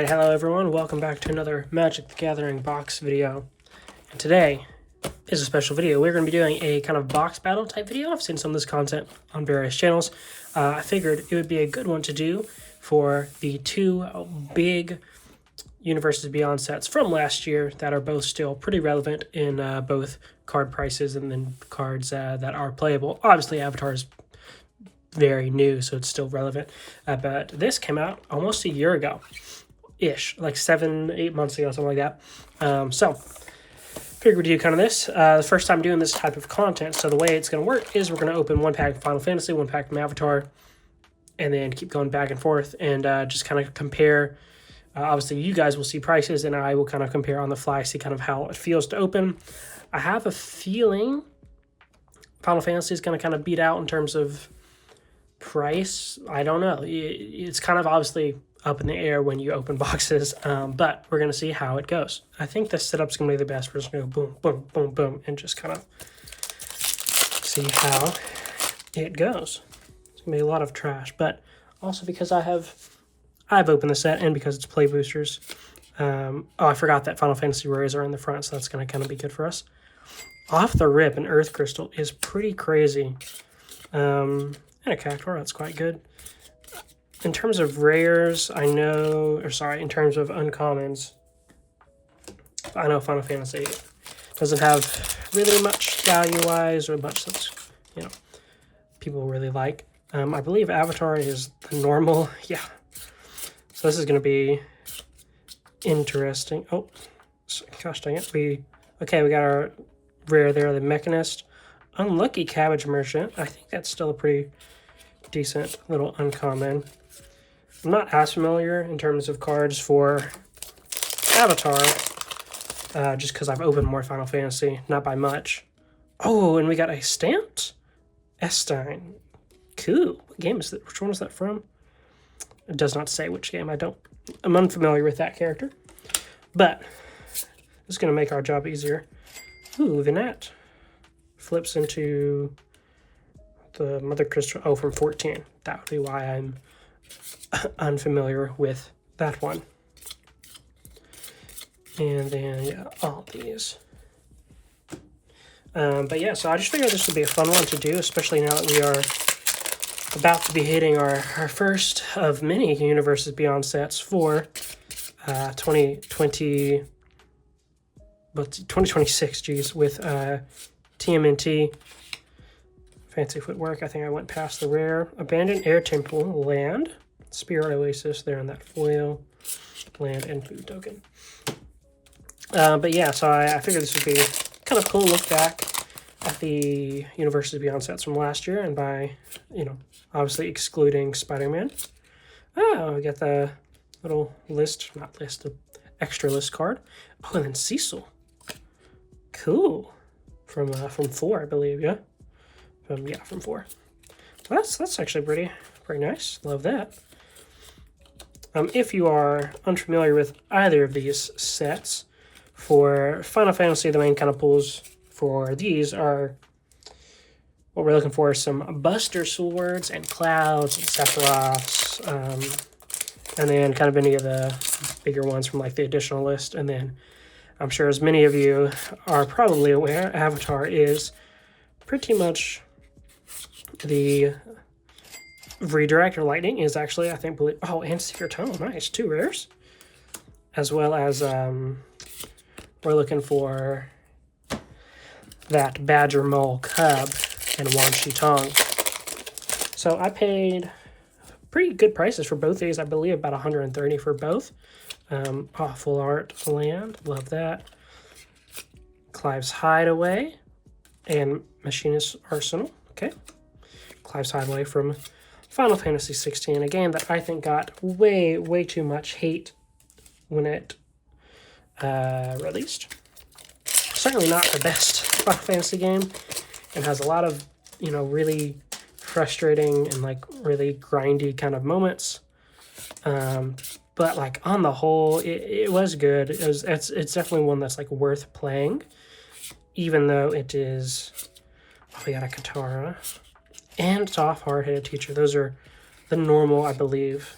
Alright, hello everyone, welcome back to another Magic the Gathering box video. And today is a special video. We're going to be doing a kind of box battle type video. I've seen some of this content on various channels. I figured it would be a good one to do for the two big Universes Beyond sets from last year that are both still pretty relevant in both card prices and then cards that are playable. Obviously, Avatar is very new, so it's still relevant. But this came out almost a year ago-ish, like 7-8 months ago, something like that. So, figured we'd do kind of this. The first time doing this type of content, so the way it's going to work is we're going to open one pack of Final Fantasy, one pack from Avatar, and then keep going back and forth and just kind of compare. Obviously, you guys will see prices, and I will kind of compare on the fly, see kind of how it feels to open. I have a feeling Final Fantasy is going to kind of beat out in terms of price. I don't know. It's kind of obviously up in the air when you open boxes, but we're going to see how it goes. I think this setup's going to be the best. We're just going to go boom, boom, boom, boom, and just kind of see how it goes. It's going to be a lot of trash, but also because I've opened the set and because it's play boosters. Oh, I forgot that Final Fantasy rares are in the front, so that's going to kind of be good for us. Off the rip, an Earth Crystal is pretty crazy. And a Cactuar, that's quite good. In terms of rares, in terms of uncommons, I know Final Fantasy doesn't have really much value-wise or much that's, people really like. I believe Avatar is the normal, yeah. So this is going to be interesting. Oh, gosh dang it. We got our rare there, the Mechanist. Unlucky Cabbage Merchant. I think that's still a pretty decent little uncommon. I'm not as familiar in terms of cards for Avatar, just because I've opened more Final Fantasy, not by much. Oh, and we got a Stamped Estine. Cool. What game is that? Which one is that from? It does not say which game. I'm unfamiliar with that character. But this is going to make our job easier. Ooh, Vinette. Flips into the Mother Crystal. Oh, from 14. That would be why I'm unfamiliar with that one. And then, yeah, all these. But yeah, so I just figured this would be a fun one to do, especially now that we are about to be hitting our first of many Universes Beyond sets for 2026, geez, with TMNT. Fancy footwork. I think I went past the rare. Abandoned Air Temple, land. Spirit Oasis there on that foil. Land and food token. But yeah, so I figured this would be kind of cool look back at the Universes Beyond sets from last year, and by, obviously excluding Spider-Man. Oh, we got the little the extra list card. Oh, and then Cecil. Cool. From 4, I believe, yeah? From 4. Well, that's actually pretty nice. Love that. If you are unfamiliar with either of these sets, for Final Fantasy, the main kind of pulls for these are, what we're looking for is some Buster Swords and Clouds and Sephiroths, and then kind of any of the bigger ones from like the additional list. And then I'm sure as many of you are probably aware, Avatar is pretty much the Redirect or Lightning is actually, and Secret Tunnel, nice, 2 rares. As well as we're looking for that Badger Mole Cub and Wan Shi Tong. So I paid pretty good prices for both these. I believe about 130 for both. Full art land, love that. Clive's Hideaway and Machinist's Arsenal. Okay, Clive's Hideaway from Final Fantasy 16, a game that I think got way too much hate when it released. Certainly not the best Final Fantasy game, and has a lot of really frustrating and like really grindy kind of moments. But like on the whole, it was good. It's definitely one that's like worth playing, even though it is. Oh, we got a Katara and Toph Hard-Headed Teacher. Those are the normal, I believe,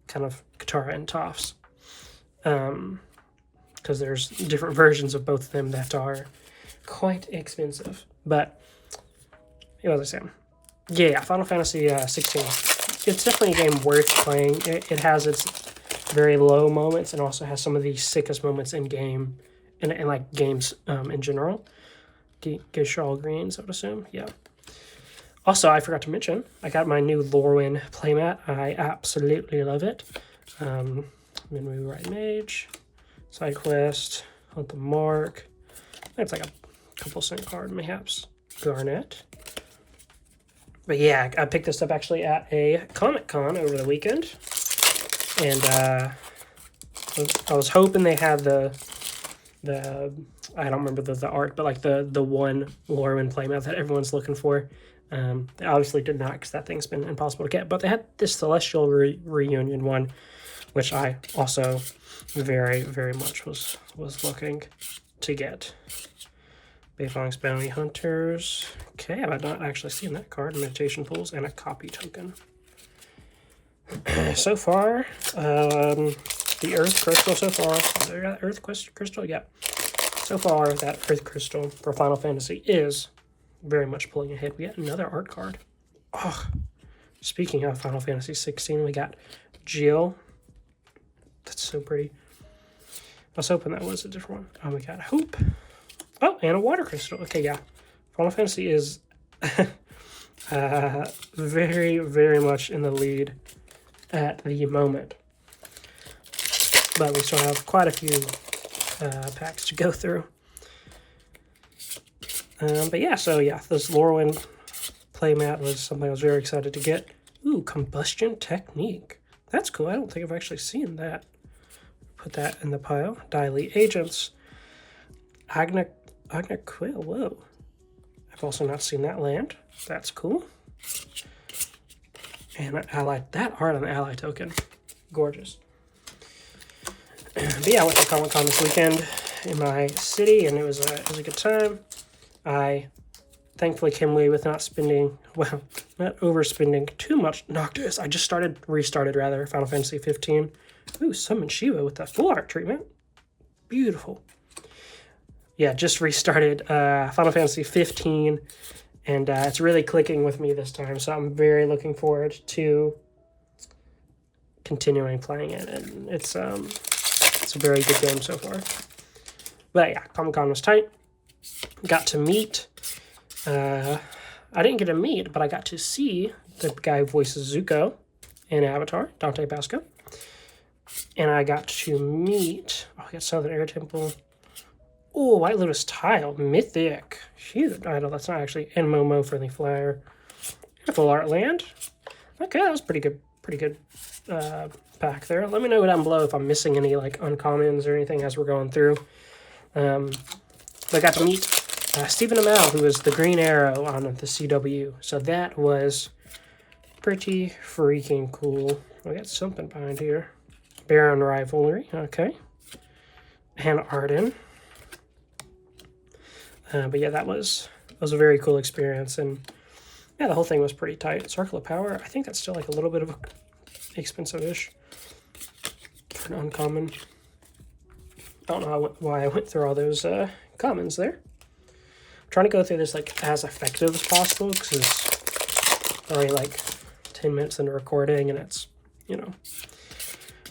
kind of Katara and Tophs. because there's different versions of both of them that are quite expensive. But what was I saying? Yeah, Final Fantasy 16. It's definitely a game worth playing. It has its very low moments and also has some of the sickest moments in game, and like games in general. Gishal Greens, I would assume. Yeah. Also, I forgot to mention, I got my new Lorwyn playmat. I absolutely love it. Minwu Right Mage, Side Quest, Hunt the Mark. It's like a couple cent card, mayhaps. Garnet. But yeah, I picked this up actually at a Comic-Con over the weekend. And I was hoping they had the I don't remember the art, but like the one Lorwyn playmat that everyone's looking for. They obviously did not, because that thing's been impossible to get. But they had this Celestial Reunion one, which I also very, very much was looking to get. Beifong's Bounty Hunters. Okay, I've not actually seen that card. Meditation Pools and a copy token. So far, the Earth Crystal so far. Earth Crystal? Yeah. So far, that Earth Crystal for Final Fantasy is very much pulling ahead. We got another art card. Oh, speaking of Final Fantasy 16, we got Jill. That's so pretty. I was hoping that was a different one. Oh, we got Hope. Oh, and a Water Crystal. Okay, yeah. Final Fantasy is very, very much in the lead at the moment. But we still have quite a few packs to go through. But yeah, so yeah, this Lorwyn playmat was something I was very excited to get. Ooh, Combustion Technique. That's cool. I don't think I've actually seen that. Put that in the pile. Diley Agents. Agna Quill. Whoa. I've also not seen that land. That's cool. And I like that art on the ally token. Gorgeous. But yeah, I went to Comic-Con this weekend in my city, and it was a good time. I thankfully came away with not overspending too much. Noctis. I just restarted Final Fantasy 15. Ooh, Summon Shiva with that full art treatment. Beautiful. Yeah, just restarted Final Fantasy 15, and it's really clicking with me this time, so I'm very looking forward to continuing playing it, and it's a very good game so far. But yeah, Comic-Con was tight. Got to meet, I didn't get to meet, but I got to see the guy who voices Zuko in Avatar, Dante Basco. And I got to meet, I got Southern Air Temple. Oh, White Lotus Tile, Mythic. Shoot, I know that's not actually. And Momo Friendly Flyer. Full Art Land. Okay, that was pretty good pack there. Let me know down below if I'm missing any like uncommons or anything as we're going through. I got to meet Stephen Amell, who was the Green Arrow on the CW. So that was pretty freaking cool. We got something behind here. Baron Rivalry, okay. And Arden. But yeah, that was a very cool experience, and yeah, the whole thing was pretty tight. Circle of Power, I think that's still like a little bit of expensive-ish for an uncommon. I don't know why I went through all those commons there. I'm trying to go through this like as effective as possible, because it's already like 10 minutes into recording, and it's, you know,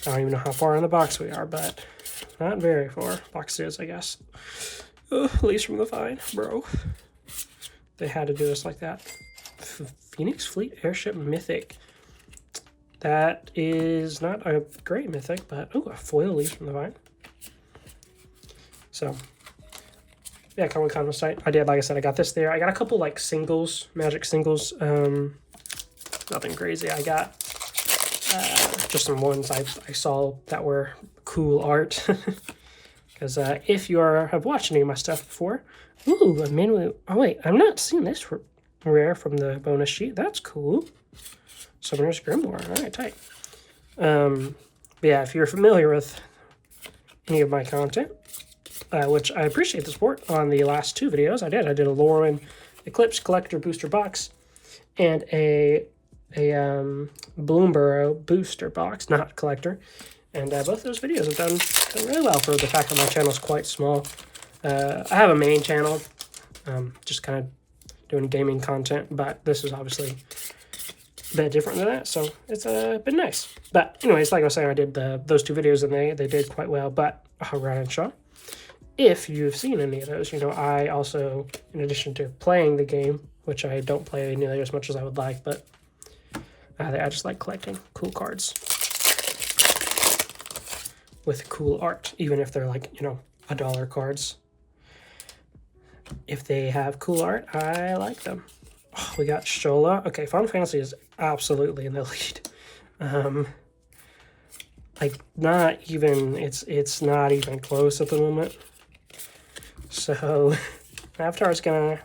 I don't even know how far in the box we are, but not very far. Box is, I guess. Least from the Vine, bro. They had to do us like that. Phoenix Fleet Airship Mythic. That is not a great Mythic, but oh, a foil Least from the Vine. So, yeah, Comic-Con was tight. Like I said, I got this there. I got a couple like singles, Magic singles. Nothing crazy. I got just some ones I saw that were cool art. Because if you have watched any of my stuff before, ooh, a Minwu. Oh wait, I'm not seeing this rare from the bonus sheet. That's cool. Summoner's Grimoire. All right, tight. But yeah, if you're familiar with any of my content, which I appreciate the support on the last two videos, I did a Lorwyn Eclipse Collector Booster Box and a Bloomburrow Booster Box, not Collector. And both those videos have done really well for the fact that my channel is quite small. I have a main channel, just kind of doing gaming content, but this is obviously a bit different than that, so it's been nice. But anyways, like I was saying, I did those 2 videos and they did quite well. But Ryan and Shaw, if you've seen any of those, I also, in addition to playing the game, which I don't play nearly as much as I would like, but I just like collecting cool cards with cool art, even if they're like, $1 cards. If they have cool art, I like them. Oh, we got Shola. Okay, Final Fantasy is absolutely in the lead. Like, not even, it's not even close at the moment. So, Avatar's gonna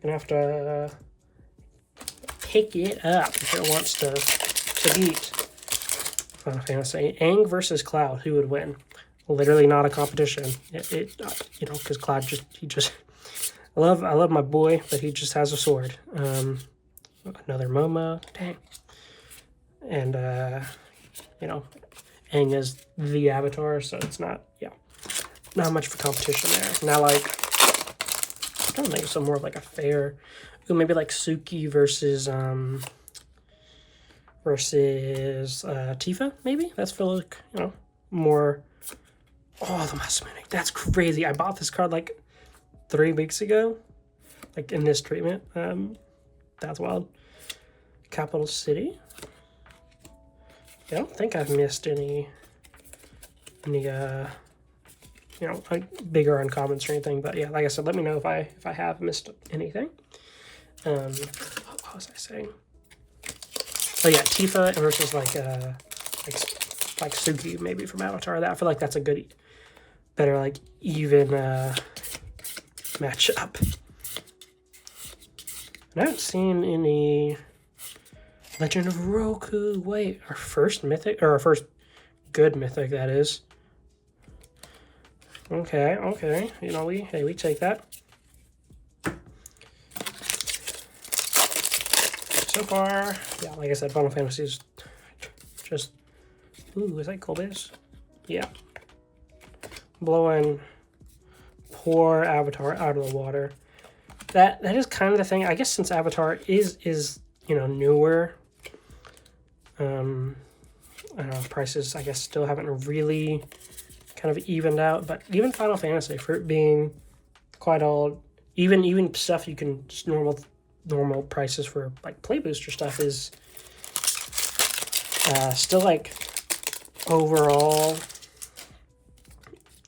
have to pick it up if it wants to beat Final Fantasy. Aang versus Cloud, who would win? Literally not a competition. Because Cloud I love my boy, but he just has a sword. Another Momo, dang. And Aang is the Avatar, so it's not much of a competition there. Now, like, I don't think it's more like a fair. Ooh, maybe like Suki versus Tifa, maybe? That's for like, more. Oh, the Masumune. That's crazy. I bought this card like 3 weeks ago, like in this treatment. That's wild. Capital City. I don't think I've missed any like bigger uncommons or anything. But yeah, like I said, let me know if I have missed anything. What was I saying? Oh yeah, Tifa versus like Suki maybe from Avatar. I feel like that's a good, better like even match up. And I haven't seen any Legend of Roku. Wait, our first mythic, or our first good mythic, that is. Okay. We take that. So far, yeah, like I said, Final Fantasy is just, ooh, is that Cold Base? Yeah. Blowing poor Avatar out of the water. That is kind of the thing. I guess since Avatar is newer, I don't know, prices I guess still haven't really kind of evened out. But even Final Fantasy, for it being quite old, even stuff you can just normal prices for like play booster stuff is still like overall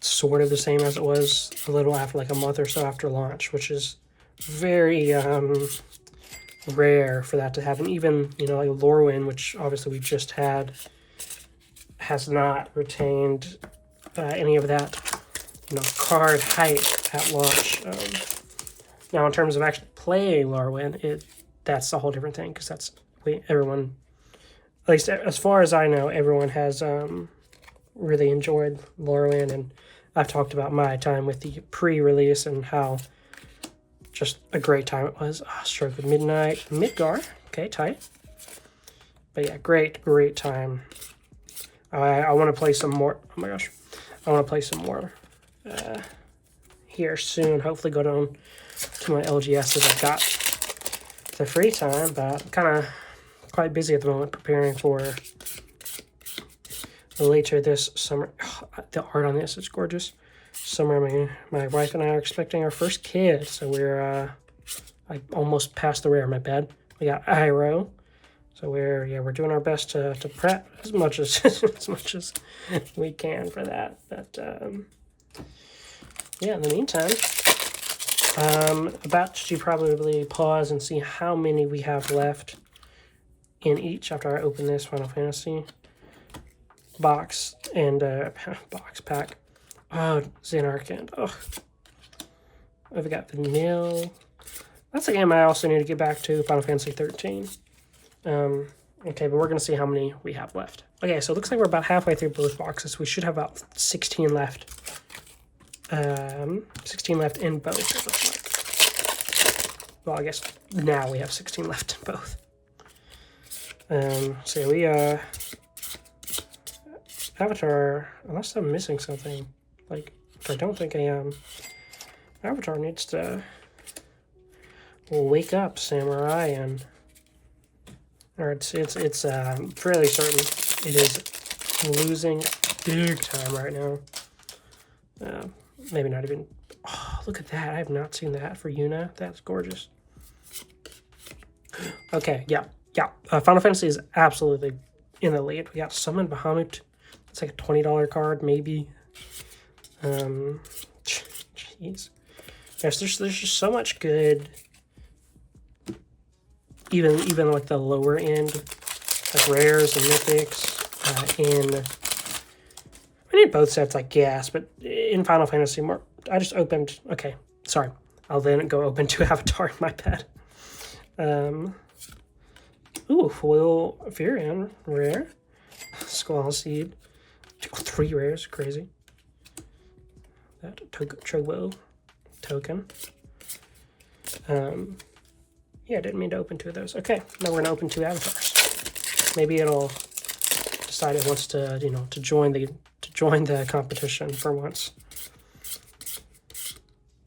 sort of the same as it was a little after, like a month or so after launch, which is very rare for that to happen. Even like Lorwyn, which obviously we just had, has not retained any of that card hype at launch. Now in terms of actually playing Lorwyn, that's a whole different thing, because that's everyone, at least as far as I know, everyone has really enjoyed Lorwyn, and I've talked about my time with the pre-release and how just a great time it was. Stroke of Midnight, Midgar, okay, tight. But yeah, great time. I want to play some more. Oh my gosh, I want to play some more here soon. Hopefully go down to my LGSs. I've got the free time, but I'm kind of quite busy at the moment preparing for later this summer. Oh, the art on this is gorgeous. Summer, my wife and I are expecting our first kid, so we're I almost passed the rare. My bad. We got Iroh, so we're doing our best to prep as much as we can for that. But yeah, in the meantime, about to probably pause and see how many we have left in each after I open this Final Fantasy box and box pack. Oh, Xanarkand. Oh, I've got Vanille. That's a game I also need to get back to, Final Fantasy 13. Okay, but we're going to see how many we have left. Okay, so it looks like we're about halfway through both boxes. We should have about 16 left. 16 left in both, it looks like. Well, I guess now we have 16 left in both. So we Avatar, unless I'm missing something, like, I don't think I am. Avatar needs to wake up, Samurai, and or it's fairly certain it is losing big time right now. Maybe not even. Oh, look at that! I have not seen that for Yuna. That's gorgeous. Okay, yeah. Final Fantasy is absolutely in the lead. We got Summon Bahamut. It's like a $20 card, maybe. Jeez. Yes, there's just so much good. Even like the lower end, like rares and mythics. I need both sets, I guess, but in Final Fantasy more. I just opened. Okay, sorry. I'll then go open to Avatar. My bad. Ooh, foil Firion, rare. Squall Seed. 3 rares, crazy. That Chobo token. Yeah, I didn't mean to open 2 of those. Okay, now we're gonna open 2 avatars. Maybe it'll decide it wants to, to join the competition for once.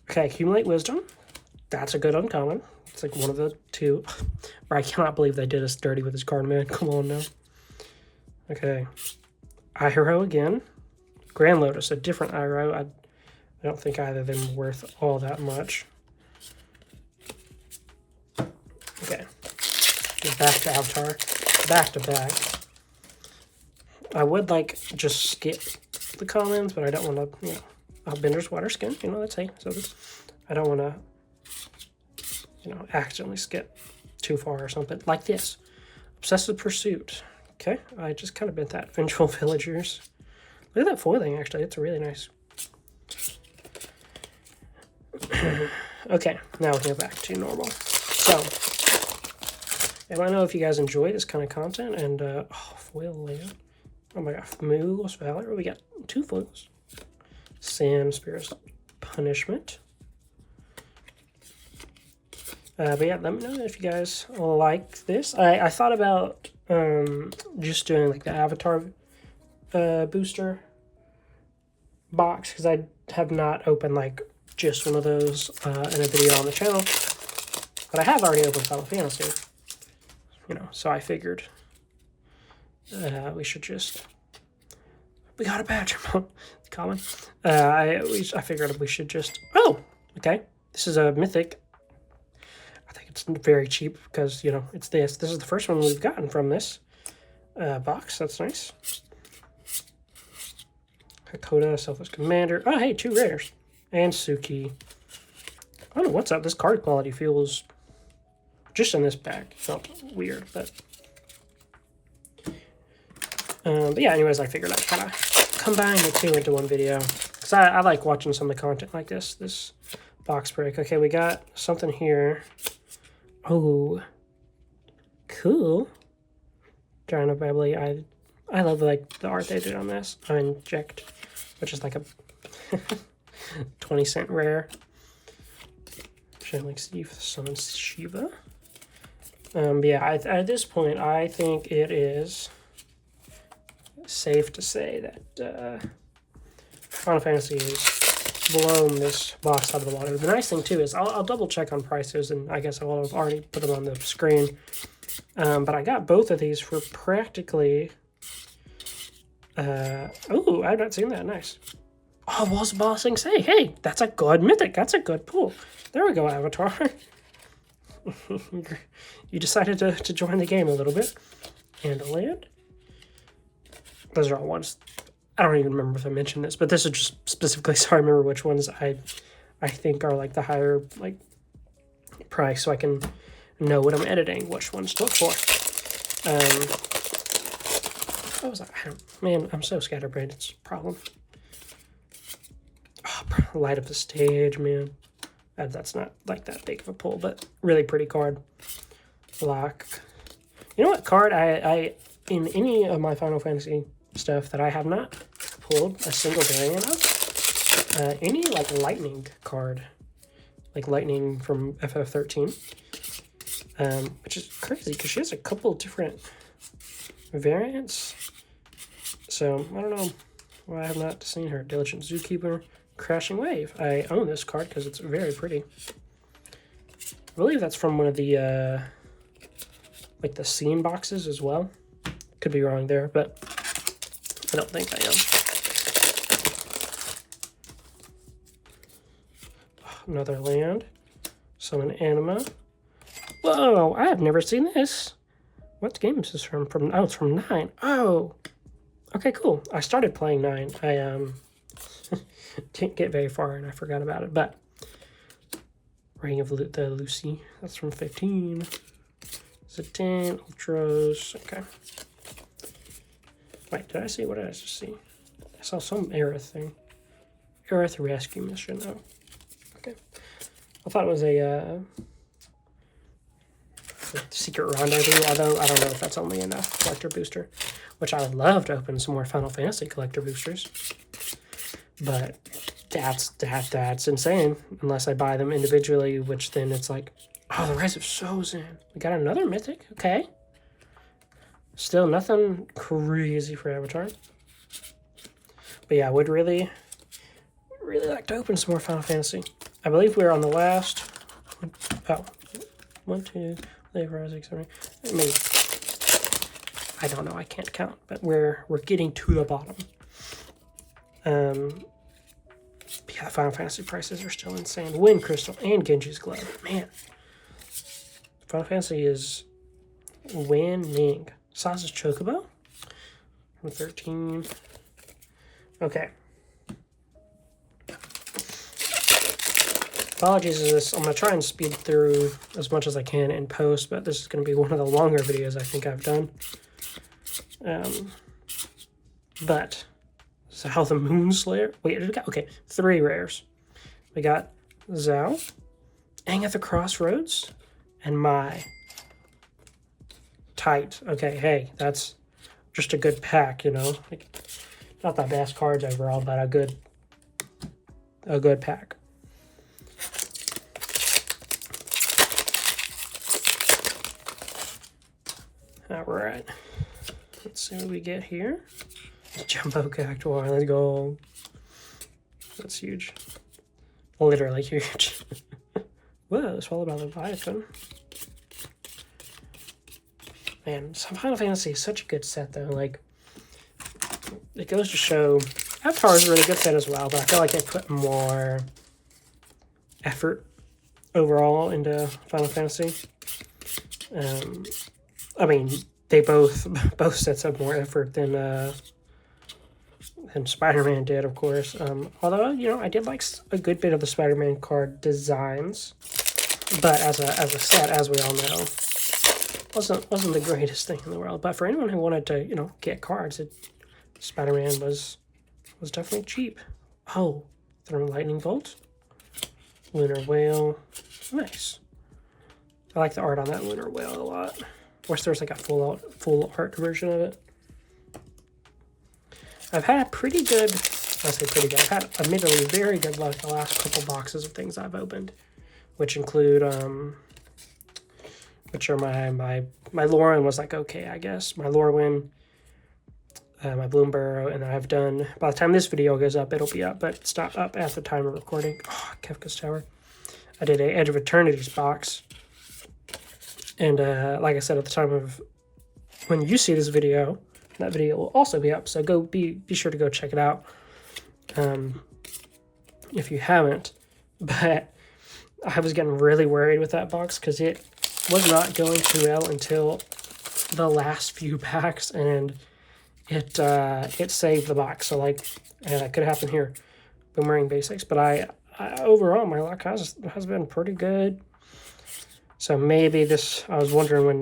Okay, Accumulate Wisdom. That's a good uncommon. It's like one of the 2. I cannot believe they did us dirty with this card, man. Come on now. Okay. Iroh again. Grand Lotus, a different Iroh. I don't think either of them are worth all that much. Okay. Back to Avatar. Back to back. I would like just skip the commons, but I don't want to, Bender's Water Skin, that's hey. So I don't want to, accidentally skip too far or something. Like this. Obsessive Pursuit. Okay, I just kind of bent that. Vengeful Villagers. Look at that foiling, actually. It's really nice. Okay, now we'll go back to normal. So, I want to know if you guys enjoy this kind of content. And, foil layout. Oh my god, Moogle's Valor. We got 2 foils. Sand Spirit's Punishment. But yeah, let me know if you guys like this. I thought about just doing like the Avatar booster box, because I have not opened like just one of those in a video on the channel. But I have already opened Final Fantasy, so I figured we should just... We got a badge. Common. I figured we should just... Oh, okay. This is a mythic. I think it's very cheap because, it's this. This is the first one we've gotten from this box. That's nice. Hakoda, Selfless Commander. Oh, hey, 2 rares. And Suki. I don't know what's up. This card quality feels... Just in this pack. Felt weird, but... But yeah, anyways, I figured I'd kind of combine the 2 into one video. Because I like watching some of the content like this box break. Okay, we got something here. Oh, cool. Giant Bubbly. I love like the art they did on this. Inject, which is like a 20-cent rare. Like Steve summons Shiva. But yeah, at this point, I think it is safe to say that Final Fantasy has blown this box out of the water. The nice thing too is I'll double check on prices, and I guess I will have already put them on the screen. But I got both of these for practically... oh, I've not seen that. Nice. Oh, was bossing say, hey, that's a good mythic. That's a good pull. There we go, Avatar. You decided to join the game a little bit. And a land. Those are all ones. I don't even remember if I mentioned this, but this is just specifically so I remember which ones I think are like the higher like price, so I can know when I'm editing which ones to look for. What was that? Man, I'm so scatterbrained. It's a problem. Oh, light up the stage, man. That's not like that big of a pull, but really pretty card. Lock. You know what card I in any of my Final Fantasy stuff that I have not pulled a single variant of? Any like lightning card. Like lightning from FF13. Which is crazy because she has a couple different variants. So, I don't know why I have not seen her. Diligent Zookeeper, Crashing Wave. I own this card because it's very pretty. I believe that's from one of the, like the scene boxes as well. Could be wrong there, but I don't think I am. Another land. Summon Anima. Whoa, I have never seen this. What game is this from? Oh, it's from 9. Oh, okay, cool. I started playing 9. I didn't get very far and I forgot about it. But Ring of the Lucy. That's from 15. It's a 10. Ultros. Okay. Wait, did I see? What did I just see? I saw some Aerith thing. Aerith rescue mission. Oh, okay. I thought it was a secret rendezvous, although I don't know if that's only enough collector booster, which I would love to open some more Final Fantasy collector boosters, but that's insane unless I buy them individually, which then it's like, oh, the Rise of Sozin. We got another mythic. Okay, still nothing crazy for Avatar, but yeah, I would really like to open some more Final Fantasy. I believe we're on the last 1, 2, 3, 4, 6, 7, 8, maybe. I don't know, I can't count, but we're getting to the bottom. Yeah, the Final Fantasy prices are still insane. Wind Crystal and Genji's Glove. Man, Final Fantasy is winning. Sasa's Chocobo from 13. Okay. Apologies for this. I'm going to try and speed through as much as I can in post, but this is going to be one of the longer videos I think I've done. But, so how the Moonslayer... Wait, did we got... Okay, 3 rares. We got Zhao, Aang at the Crossroads, and Mai. Tight. Okay, hey, that's just a good pack, you know? Like, not the best cards overall, but a good pack. Alright, let's see what we get here. Jumbo Cactuar, let's go. That's huge. Literally huge. Whoa, swallowed by Leviathan. Man, some Final Fantasy is such a good set though. Like, it goes to show, Avatar is a really good set as well, but I feel like they put more effort overall into Final Fantasy. I mean, they both sets have more effort than Spider-Man did, of course. Although, you know, I did like a good bit of the Spider-Man card designs, but as a set, as we all know, wasn't the greatest thing in the world. But for anyone who wanted to, you know, get cards, Spider-Man was definitely cheap. Oh, Thermal Lightning Bolt, Lunar Whale, nice. I like the art on that Lunar Whale a lot. Wish there was like a full art version of it. I've had pretty good, I say pretty good, I've had admittedly very good luck the last couple boxes of things I've opened, which include, which are my Lauren was like okay, I guess. My Lorwyn, my Bloomburrow, and I've done, by the time this video goes up, it'll be up, but it's not up at the time of recording. Oh, Kefka's Tower. I did a Edge of Eternity's box. And like I said, at the time of when you see this video, that video will also be up. So go be sure to go check it out if you haven't. But I was getting really worried with that box because it was not going too well until the last few packs, and it saved the box. So like, and that could happen here, Boomerang Basics. But I overall my luck has been pretty good. So maybe this, I was wondering when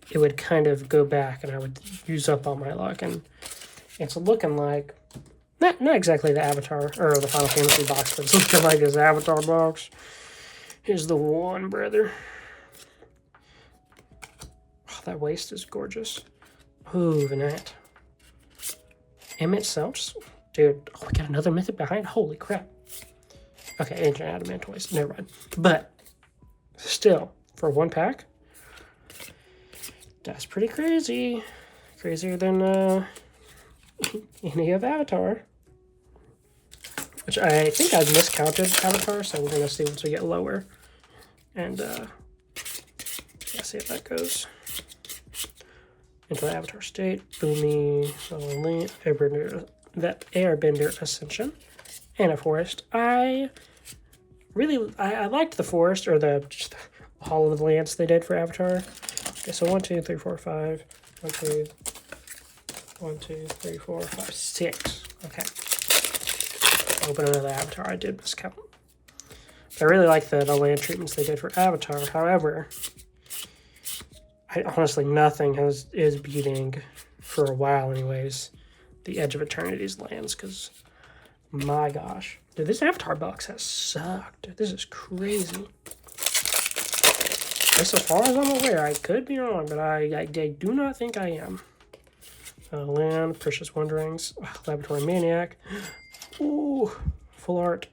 it would kind of go back and I would use up all my luck. And it's looking like, not exactly the Avatar, or the Final Fantasy box, but it's looking like this Avatar box is the one, brother. Oh, that waist is gorgeous. Ooh, Vanette. Emmett Selch. Dude, oh, we got another mythic behind. Holy crap. Okay, Ancient Adamantoise. Never mind. But still, for one pack, that's pretty crazy. crazier than any of Avatar. Which I think I've miscounted Avatar, so we're gonna see once we get lower. And yeah, see how that goes. Into the Avatar State, Boomy, Airbender, that Airbender Ascension, and a Forest. I liked the Forest, or just all of the lands they did for Avatar. Okay, so 1, 2, 3, 4, 5. 1, 2, 3, 4, 5, 6. Okay. Open another Avatar. I did miscount. I really like the land treatments they did for Avatar. However, honestly, nothing is beating, for a while anyways, the Edge of Eternity's lands, because, my gosh. Dude, this Avatar box has sucked. Dude, this is crazy. As far as I'm aware, I could be wrong, but I do not think I am. Land, Precious Wanderings, Laboratory Maniac. Ooh, full art.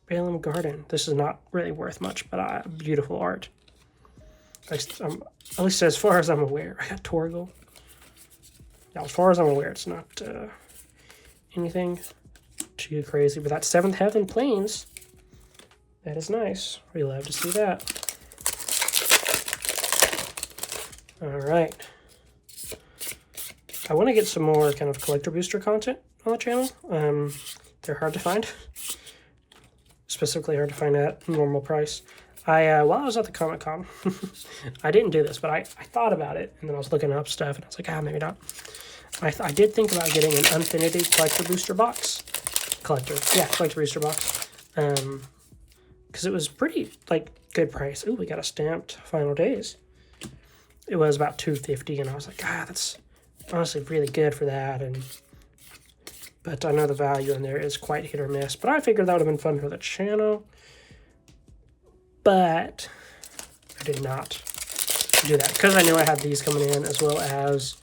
Balaam Garden. This is not really worth much, but beautiful art. At least as far as I'm aware. I got Torgal. Now, as far as I'm aware, it's not anything too crazy. But that 7th Heaven Plains, that is nice. We love to see that. All right. I want to get some more kind of collector booster content on the channel. They're hard to find. Specifically hard to find at normal price. While I was at the Comic-Con, I didn't do this, but I thought about it, and then I was looking up stuff, and I was like, maybe not. I did think about getting an Infinity Collector Booster Box. Collector Booster Box. Because it was pretty, good price. Ooh, we got a stamped Final Days. It was about $250, and I was like, that's honestly really good for that, but I know the value in there is quite hit or miss. But I figured that would have been fun for the channel. But I did not do that because I knew I had these coming in, as well as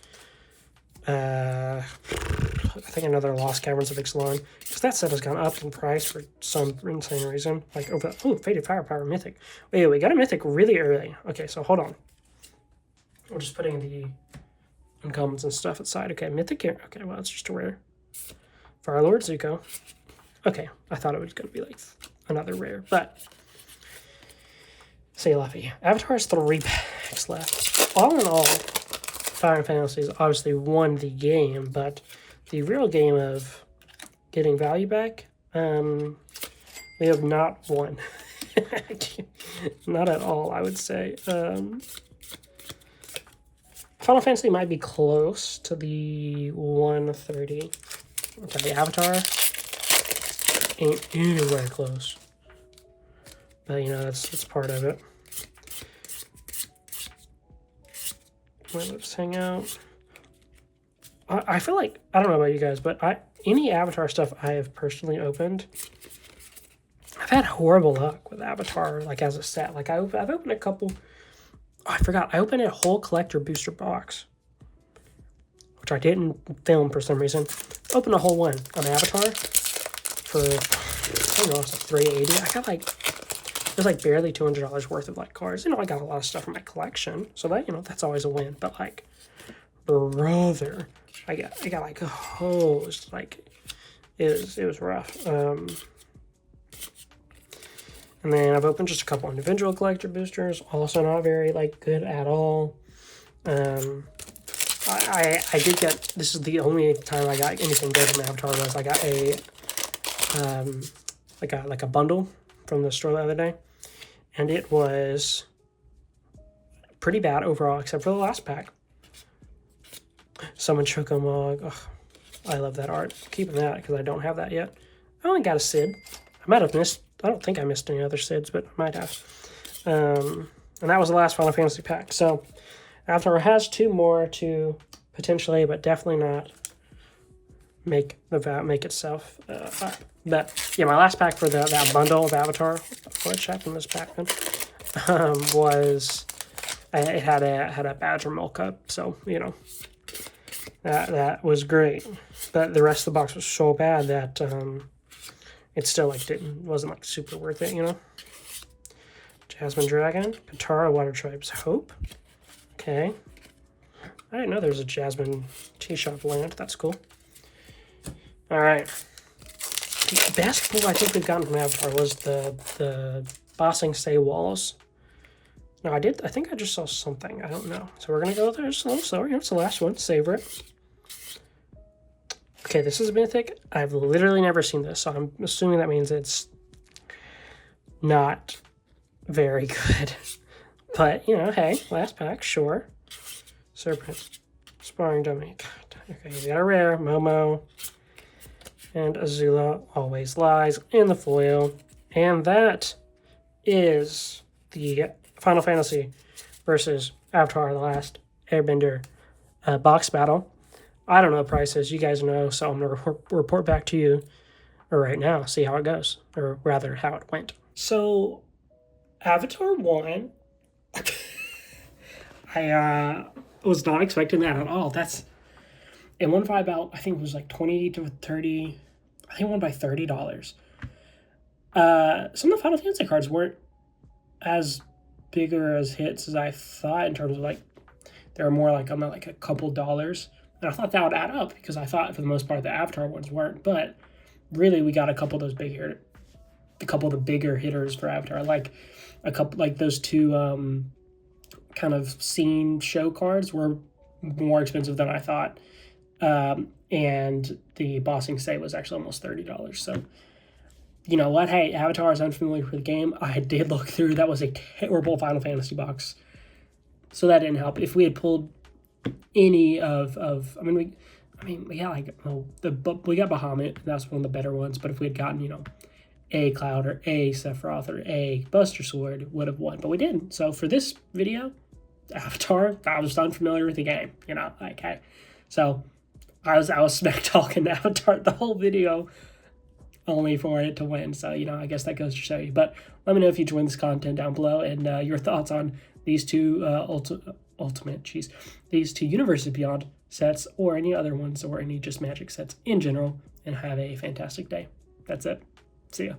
I think another Lost Caverns of Ixalan. Because that set has gone up in price for some insane reason. Faded Firepower Mythic. Wait, we got a Mythic really early. Okay, so hold on. We're just putting the uncommons and stuff aside. Okay, Mythic here. Okay, well, it's just a rare. Firelord Zuko. Okay, I thought it was going to be another rare, but say Luffy. Avatar has 3 packs left. All in all, Fire and Fantasies obviously won the game, but the real game of getting value back, they have not won. Not at all, I would say. Final Fantasy might be close to the 130. Okay, the Avatar ain't anywhere close. But, that's part of it. Let's hang out. I feel like, I don't know about you guys, but any Avatar stuff I have personally opened, I've had horrible luck with Avatar, as a set. I've opened a couple. Oh, I forgot. I opened a whole collector booster box, which I didn't film for some reason. Opened a whole one on Avatar for, I don't know, it's $380. I got it was barely $200 worth of cards. I got a lot of stuff from my collection, so that that's always a win. But brother, I got a hose. It was rough. And then I've opened just a couple individual collector boosters, also not very good at all. I did get, this is the only time I got anything good from Avatar, was I got a bundle from the store the other day, and it was pretty bad overall, except for the last pack. Summon Chocomog. Oh, I love that art. I'm keeping that because I don't have that yet. I only got a Sid. I might have missed, I don't think I missed any other Sids, but I might have. And that was the last Final Fantasy pack. So Avatar has 2 more to potentially, but definitely not make itself up. But yeah, my last pack for that bundle of Avatar, what happened in this pack then, was it had a Badger Milk Cup, so that was great. But the rest of the box was so bad that it still wasn't super worth it, Jasmine Dragon, Katara Water Tribes Hope. Okay. I didn't know there's a Jasmine Tea Shop land. That's cool. All right. The best pull I think we've gotten from Avatar was the Bossing Stay Walls. No, I think I just saw something. I don't know. So we're going to go there a little slower. It's the last one. Savor it. Okay, this is a mythic. I've literally never seen this, so I'm assuming that means it's not very good. But, you know, hey, last pack, sure. Serpent, Sparring Dummy. God, okay, we got a rare, Momo, and Azula Always Lies in the foil. And that is the Final Fantasy versus Avatar, The Last Airbender box battle. I don't know what price is. You guys know, so I'm going to report back to you right now, see how it goes, or rather how it went. So, Avatar won. I was not expecting that at all. It won by about, I think it was like 20 to 30. I think it won by $30. Some of the Final Fantasy cards weren't as big or as hits as I thought in terms of like, they were more like, I'm at like a couple dollars. And I thought that would add up because I thought for the most part the Avatar ones weren't. But really, we got a couple of the bigger hitters for Avatar, like those two kind of scene show cards were more expensive than I thought. And the Bossing Stay was actually almost $30. So, you know what? Hey, Avatar is unfamiliar with the game. I did look through. That was a terrible Final Fantasy box. So that didn't help. If we had pulled any we got like, we got Bahamut. That's one of the better ones. But if we had gotten, you know, a Cloud or a Sephiroth or a Buster Sword, would have won. But we didn't. So for this video, Avatar, I was unfamiliar with the game. You know, like, hey. So I was smack talking Avatar the whole video, only for it to win. So, you know, I guess that goes to show you. But let me know if you enjoyed this content down below and your thoughts on these two these two Universes Beyond sets, or any other ones, or any just Magic sets in general. And have a fantastic day. That's it. See ya.